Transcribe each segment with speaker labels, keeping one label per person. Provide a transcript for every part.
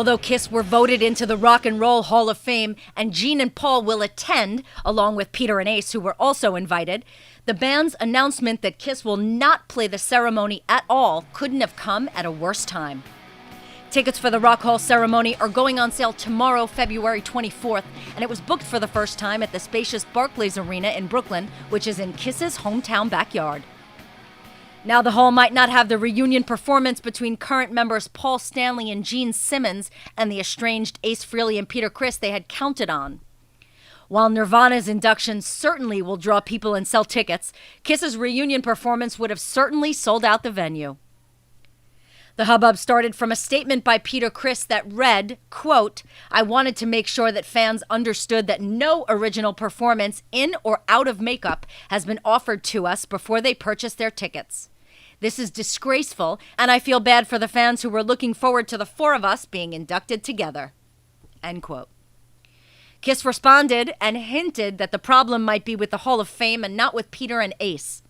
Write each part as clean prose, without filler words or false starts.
Speaker 1: Although Kiss were voted into the Rock and Roll Hall of Fame and Gene and Paul will attend, along with Peter and Ace, who were also invited, the band's announcement that Kiss will not play the ceremony at all couldn't have come at a worse time. Tickets for the Rock Hall ceremony are going on sale tomorrow, February 24th, and it was booked for the first time at the spacious Barclays Arena in Brooklyn, which is in Kiss's hometown backyard. Now, the hall might not have the reunion performance between current members Paul Stanley and Gene Simmons and the estranged Ace Frehley and Peter Criss they had counted on. While Nirvana's Induction certainly will draw people and sell tickets, Kiss's reunion performance would have certainly sold out the venue. The hubbub started from a statement by Peter Criss that read, quote, "I wanted to make sure that fans understood that no original performance in or out of makeup has been offered to us before they purchased their tickets. This is disgraceful, and I feel bad for the fans who were looking forward to the four of us being inducted together." End quote. Kiss responded and hinted that the problem might be with the Hall of Fame and not with Peter and Ace.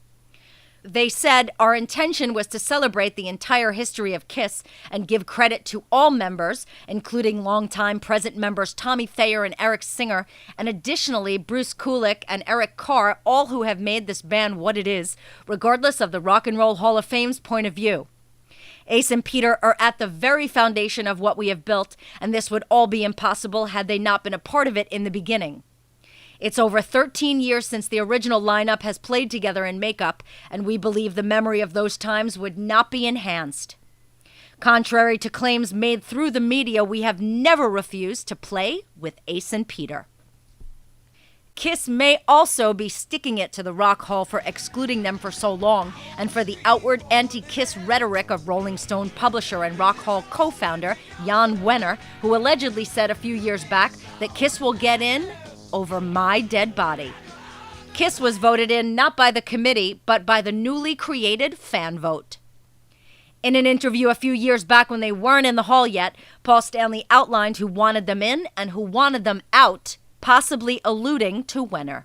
Speaker 1: They said, "Our intention was to celebrate the entire history of Kiss and give credit to all members, including longtime present members Tommy Thayer and Eric Singer, and additionally Bruce Kulick and Eric Carr, all who have made this band what it is, regardless of the Rock and Roll Hall of Fame's point of view. Ace and Peter are at the very foundation of what we have built, and this would all be impossible had they not been a part of it in the beginning. It's over 13 years since the original lineup has played together in makeup, and we believe the memory of those times would not be enhanced. Contrary to claims made through the media, we have never refused to play with Ace and Peter." Kiss may also be sticking it to the Rock Hall for excluding them for so long and for the outward anti-Kiss rhetoric of Rolling Stone publisher and Rock Hall co-founder Jan Wenner, who allegedly said a few years back that Kiss will get in over my dead body. Kiss was voted in not by the committee, but by the newly created fan vote. In an interview a few years back when they weren't in the hall yet, Paul Stanley outlined who wanted them in and who wanted them out, possibly alluding to Wenner.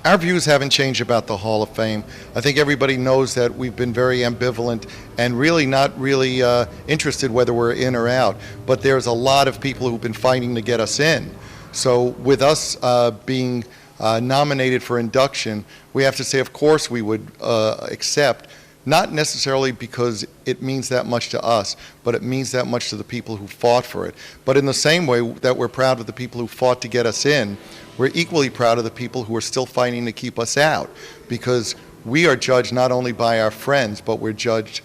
Speaker 2: Our views haven't changed about the Hall of Fame. I think everybody knows that we've been very ambivalent and really not really interested whether we're in or out. But there's a lot of people who've been fighting to get us in. So with us being nominated for induction, we have to say, of course, we would accept, not necessarily because it means that much to us, but it means that much to the people who fought for it. But in the same way that we're proud of the people who fought to get us in, we're equally proud of the people who are still fighting to keep us out, because we are judged not only by our friends, but we're judged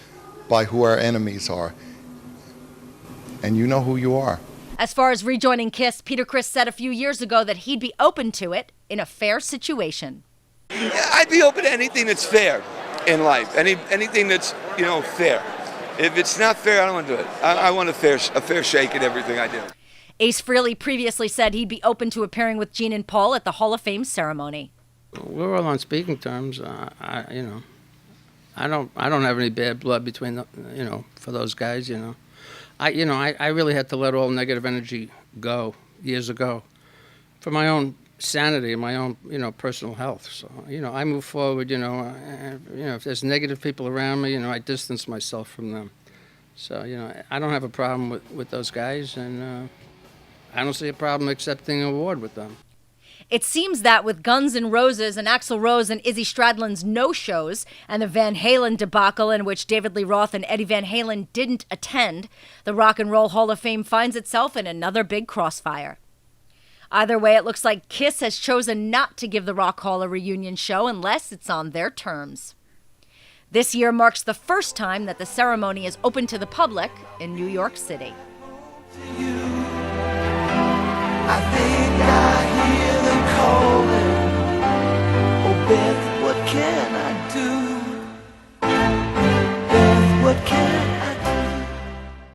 Speaker 2: by who our enemies are. And you know who you are.
Speaker 1: As far as rejoining Kiss, Peter Criss said a few years ago that he'd be open to it in a fair situation.
Speaker 3: Yeah, I'd be open to anything that's fair in life, anything that's, fair. If it's not fair, I don't want to do it. I want a fair shake at everything I do.
Speaker 1: Ace Frehley previously said he'd be open to appearing with Gene and Paul at the Hall of Fame ceremony.
Speaker 4: We're all on speaking terms. I don't have any bad blood between for those guys. I really had to let all negative energy go years ago for my own sanity and my own, personal health. So, I move forward, if there's negative people around me, I distance myself from them. So, I don't have a problem with those guys, and I don't see a problem accepting an award with them.
Speaker 1: It seems that with Guns N' Roses and Axl Rose and Izzy Stradlin's no-shows and the Van Halen debacle in which David Lee Roth and Eddie Van Halen didn't attend, the Rock and Roll Hall of Fame finds itself in another big crossfire. Either way, it looks like Kiss has chosen not to give the Rock Hall a reunion show unless it's on their terms. This year marks the first time that the ceremony is open to the public in New York City.
Speaker 5: I think